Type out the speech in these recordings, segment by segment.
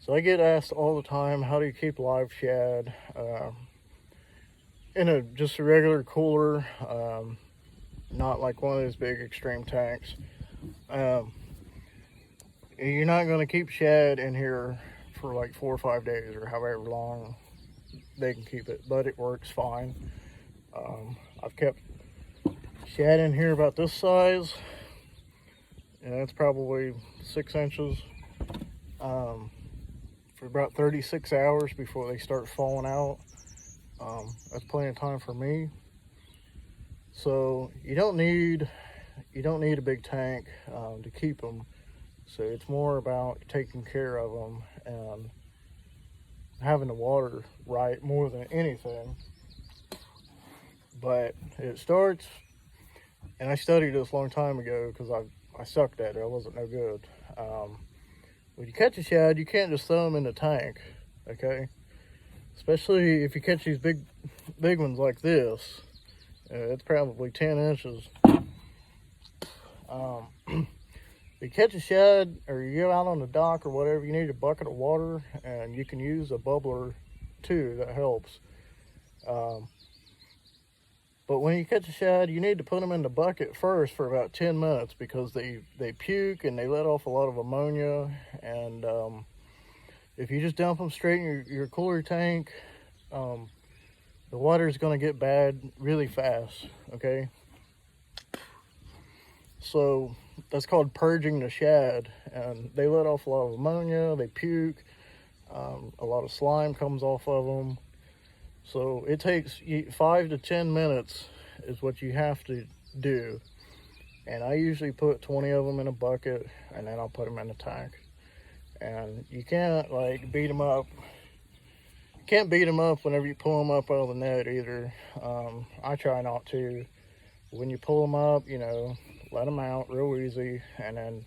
So I get asked all the time, how do you keep live shad in just a regular cooler, not like one of those big extreme tanks. Um, you're not going to keep shad in here for like 4 or 5 days or however long they can keep it, but it works fine. I've kept shad in here about this size, and that's probably 6 inches, for about 36 hours before they start falling out. That's plenty of time for me. So you don't need a big tank to keep them. So it's more about taking care of them and having the water right more than anything. But it starts, and I studied this a long time ago because I sucked at it. I wasn't no good. When you catch a shad, you can't just throw them in the tank, okay? Especially if you catch these big ones like this. It's probably 10 inches. You catch a shad or you go out on the dock or whatever, you need a bucket of water, and you can use a bubbler too. That helps. But when you catch a shad, you need to put them in the bucket first for about 10 minutes because they puke and they let off a lot of ammonia. And if you just dump them straight in your cooler tank, the water is going to get bad really fast, okay? So that's called purging the shad, and they let off a lot of ammonia, they puke, a lot of slime comes off of them. So it takes 5 to 10 minutes is what you have to do. And I usually put 20 of them in a bucket, and then I'll put them in the tank. And you can't like beat them up. You can't beat them up whenever you pull them up out of the net either. I try not to. When you pull them up, let them out real easy, and then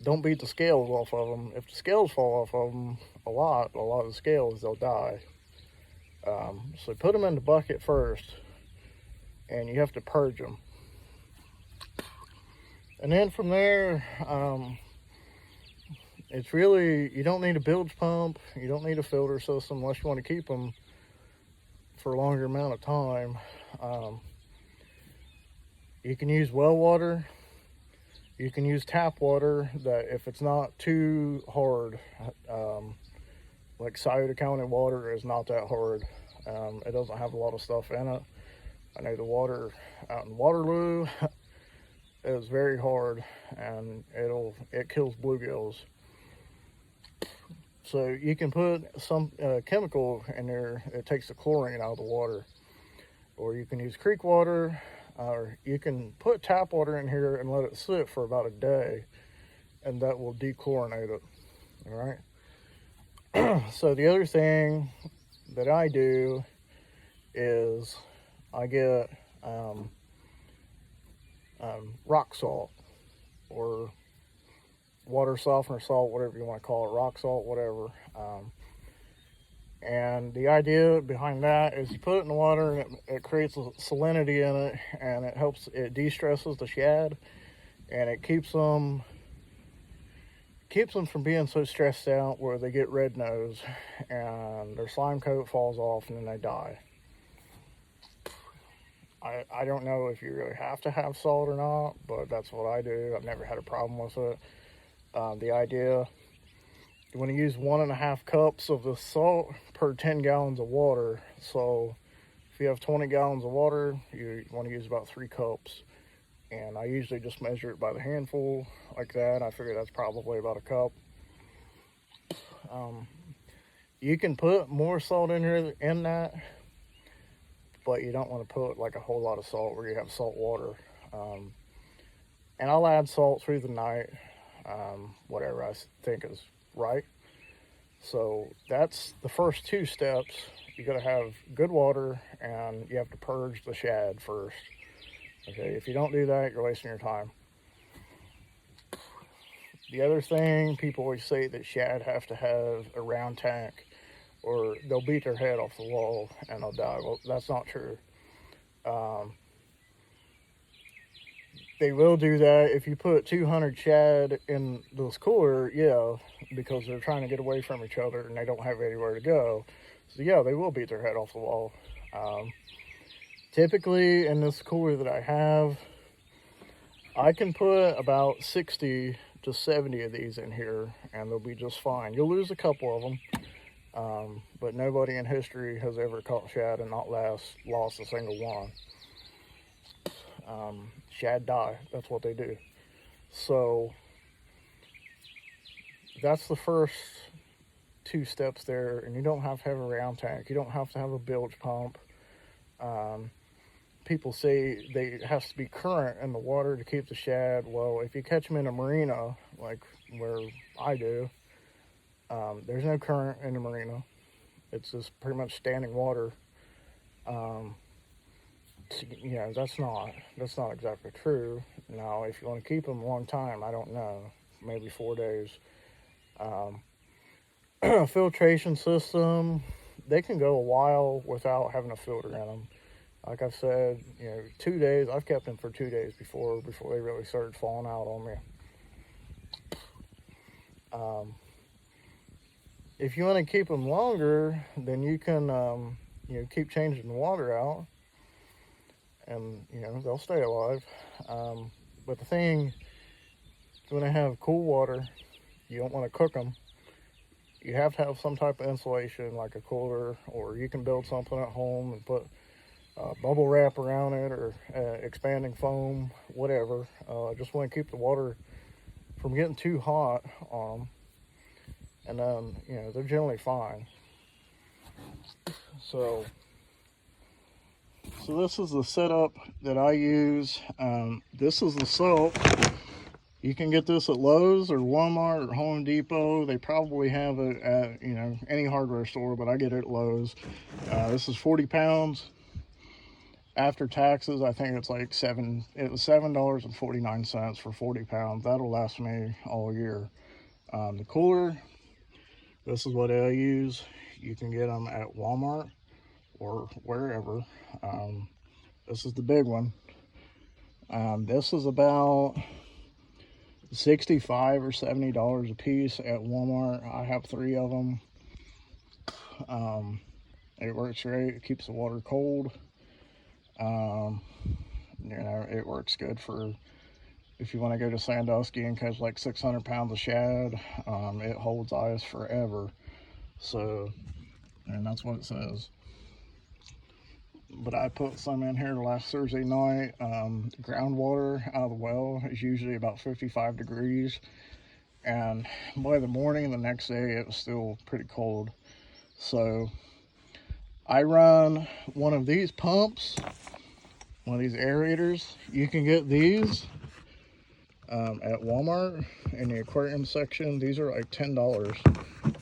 don't beat the scales off of them. If the scales fall off of them a lot of the scales, they'll die. So put them in the bucket first, and you have to purge them. And then from there, it's really, you don't need a bilge pump, you don't need a filter system unless you want to keep them for a longer amount of time. You can use well water. You can use tap water that if it's not too hard, like Scioto County water is not that hard. It doesn't have a lot of stuff in it. I know the water out in Waterloo is very hard, and it kills bluegills. So you can put some chemical in there that takes the chlorine out of the water, or you can use creek water, or you can put tap water in here and let it sit for about a day, and that will dechlorinate it. All right. So the other thing that I do is I get rock salt, or water softener salt, whatever you want to call it, rock salt, whatever. And the idea behind that is you put it in the water, and it creates a salinity in it, and it de-stresses the shad, and it keeps them from being so stressed out where they get red nose and their slime coat falls off and then they die. I don't know if you really have to have salt or not, but that's what I do. I've never had a problem with it. The idea, you want to use 1.5 cups of the salt per 10 gallons of water. So if you have 20 gallons of water, you want to use about 3 cups. And I usually just measure it by the handful like that. I figure that's probably about a cup. You can put more salt in that, but you don't want to put like a whole lot of salt where you have salt water. And I'll add salt through the night, whatever I think is right. So that's the first 2 steps. You got to have good water, and you have to purge the shad first. Okay, if you don't do that, you're wasting your time. The other thing, people always say that shad have to have a round tank, or they'll beat their head off the wall and they'll die. Well, that's not true. They will do that if you put 200 shad in this cooler. Yeah, because they're trying to get away from each other and they don't have anywhere to go. So yeah, they will beat their head off the wall. Typically in this cooler that I have, I can put about 60 to 70 of these in here and they'll be just fine. You'll lose a couple of them, but nobody in history has ever caught shad and not lost a single one. Shad die, that's what they do. So that's the first 2 steps there, and you don't have to have a round tank. You don't have to have a bilge pump. People say they has to be current in the water to keep the shad. Well, if you catch them in a marina, like where I do, there's no current in the marina. It's just pretty much standing water. Yeah, that's not exactly true. Now, if you want to keep them a long time, I don't know, maybe 4 days. Filtration system, they can go a while without having a filter in them. Like I've said, 2 days. I've kept them for 2 days before they really started falling out on me. If you want to keep them longer, then you can keep changing the water out, and they'll stay alive. But the thing, when they have cool water, you don't want to cook them. You have to have some type of insulation, like a cooler, or you can build something at home and put bubble wrap around it, or expanding foam, whatever. I just want to keep the water from getting too hot on them, and then they're generally fine. So this is the setup that I use. This is the soap. You can get this at Lowe's or Walmart or Home Depot. They probably have it at any hardware store, but I get it at Lowe's. This is 40 pounds. After taxes, I think it's like it was $7.49 for 40 pounds. That'll last me all year. The cooler, this is what I use. You can get them at Walmart or wherever. This is the big one. This is about $65 or $70 a piece at Walmart. I have 3 of them. It works great. It keeps the water cold. It works good for if you want to go to Sandusky and catch like 600 pounds of shad. It holds ice forever. So, and that's what it says. But I put some in here last Thursday night. Groundwater out of the well is usually about 55 degrees. And by the morning, the next day, it was still pretty cold. So I run one of these pumps, one of these aerators. You can get these at Walmart in the aquarium section. These are like $10.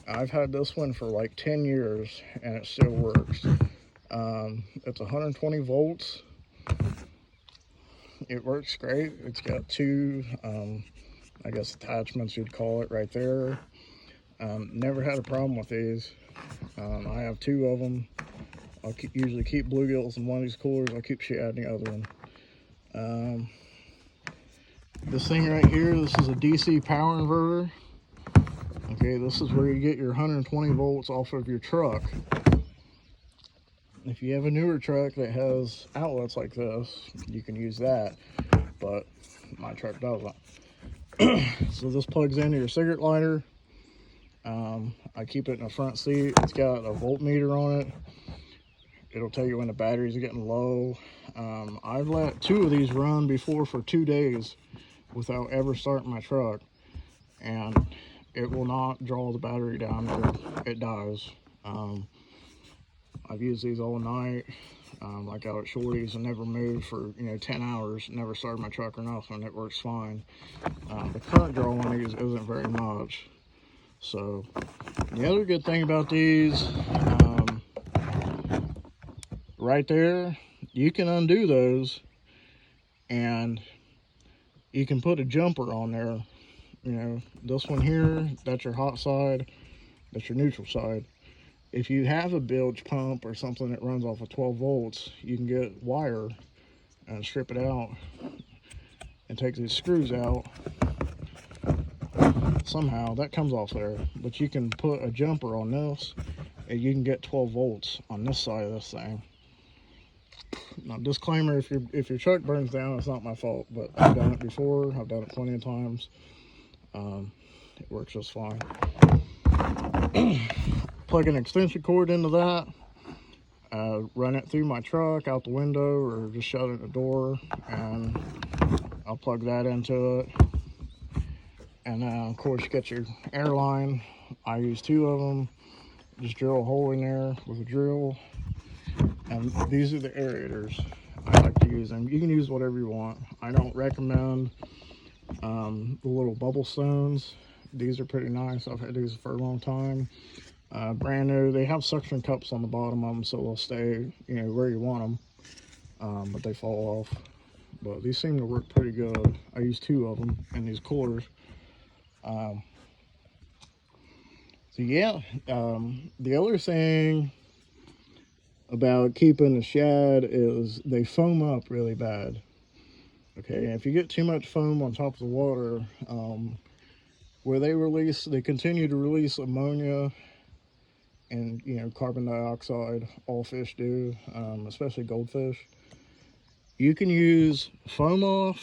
I've had this one for like 10 years and it still works. It's 120 volts. It works great. It's got 2 I guess attachments you'd call it right there. Never had a problem with these. I have 2 of them. I'll usually keep bluegills in one of these coolers. I'll keep shad in the other one. This thing right here, this is a DC power inverter. Okay, this is where you get your 120 volts off of your truck. If you have a newer truck that has outlets like this, you can use that, but my truck doesn't. So this plugs into your cigarette lighter. I keep it in the front seat. It's got a voltmeter on it. It'll tell you when the batteries are getting low. I've let 2 of these run before for 2 days without ever starting my truck, and it will not draw the battery down, or it dies. I've used these all night, like out at Shorty's, and never moved for 10 hours. Never started my truck or nothing. It works fine. The current draw on these isn't very much. So the other good thing about these, right there, you can undo those and you can put a jumper on there. This one here, that's your hot side, that's your neutral side. If you have a bilge pump or something that runs off of 12 volts, you can get wire and strip it out and take these screws out somehow that comes off there, but you can put a jumper on this and you can get 12 volts on this side of this thing. Now, disclaimer, if your truck burns down, it's not my fault, but I've done it before. I've done it plenty of times. It works just fine. Plug an extension cord into that, run it through my truck out the window, or just shut it the door, and I'll plug that into it. And of course, you get your air line. I use 2 of them. Just drill a hole in there with a drill. And these are the aerators. I like to use them. You can use whatever you want. I don't recommend the little bubble stones. These are pretty nice. I've had these for a long time. Brand new. They have suction cups on the bottom of them, so they'll stay, you know, where you want them. But they fall off. But these seem to work pretty good. I use 2 of them in these coolers. So yeah, the other thing about keeping the shad is they foam up really bad. Okay, and if you get too much foam on top of the water, where they continue to release ammonia and, you know, carbon dioxide. All fish do, especially goldfish. You can use foam off,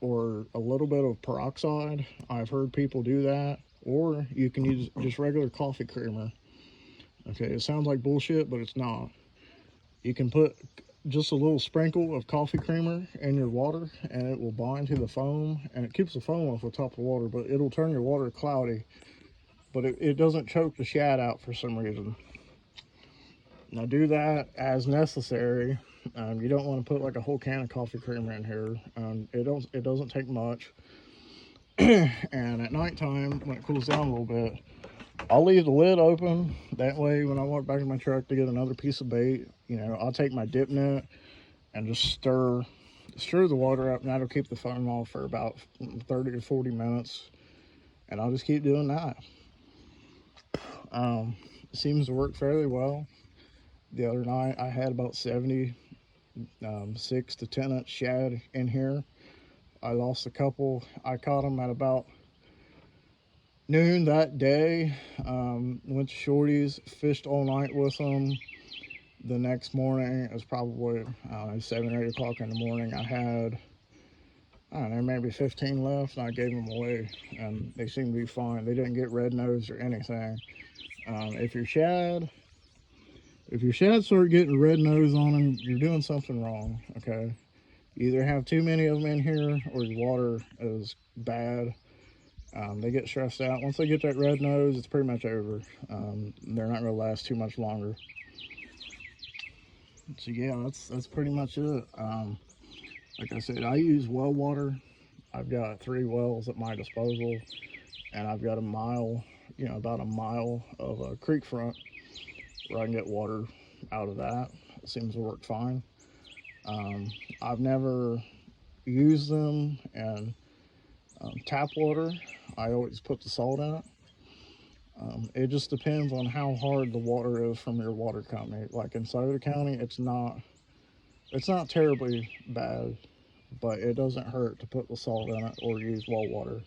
or a little bit of peroxide. I've heard people do that, or you can use just regular coffee creamer. Okay, it sounds like bullshit, but it's not. You can put just a little sprinkle of coffee creamer in your water, and it will bind to the foam, and it keeps the foam off the top of the water, but it'll turn your water cloudy, but it doesn't choke the shad out for some reason. Now, do that as necessary. You don't want to put like a whole can of coffee creamer in here. It doesn't take much. And at nighttime, when it cools down a little bit, I'll leave the lid open. That way, when I walk back to my truck to get another piece of bait, you know, I'll take my dip net and just stir the water up, and that'll keep the foam off for about 30 to 40 minutes. And I'll just keep doing that. It seems to work fairly well. The other night, I had about 70 6 to 10 inch shad in here. I lost a couple. I caught them at about noon that day. Went to Shorty's, fished all night with them. The next morning, it was probably, I don't know, 7 or 8 o'clock in the morning. I had, I don't know, maybe 15 left, and I gave them away, and they seemed to be fine. They didn't get red nose or anything. If your shad start getting red nose on them, you're doing something wrong. Okay, you either have too many of them in here, or your water is bad. They get stressed out. Once they get that red nose, it's pretty much over. They're not going to last too much longer. So yeah, that's pretty much it. Like I said, I use well water. I've got 3 wells at my disposal, and I've got a mile, you know, about a mile of a creek front where I can get water out of that. It seems to work fine. I've never used them in tap water. I always put the salt in it. It just depends on how hard the water is from your water company. Like in Sauter County, it's not terribly bad, but it doesn't hurt to put the salt in it or use well water.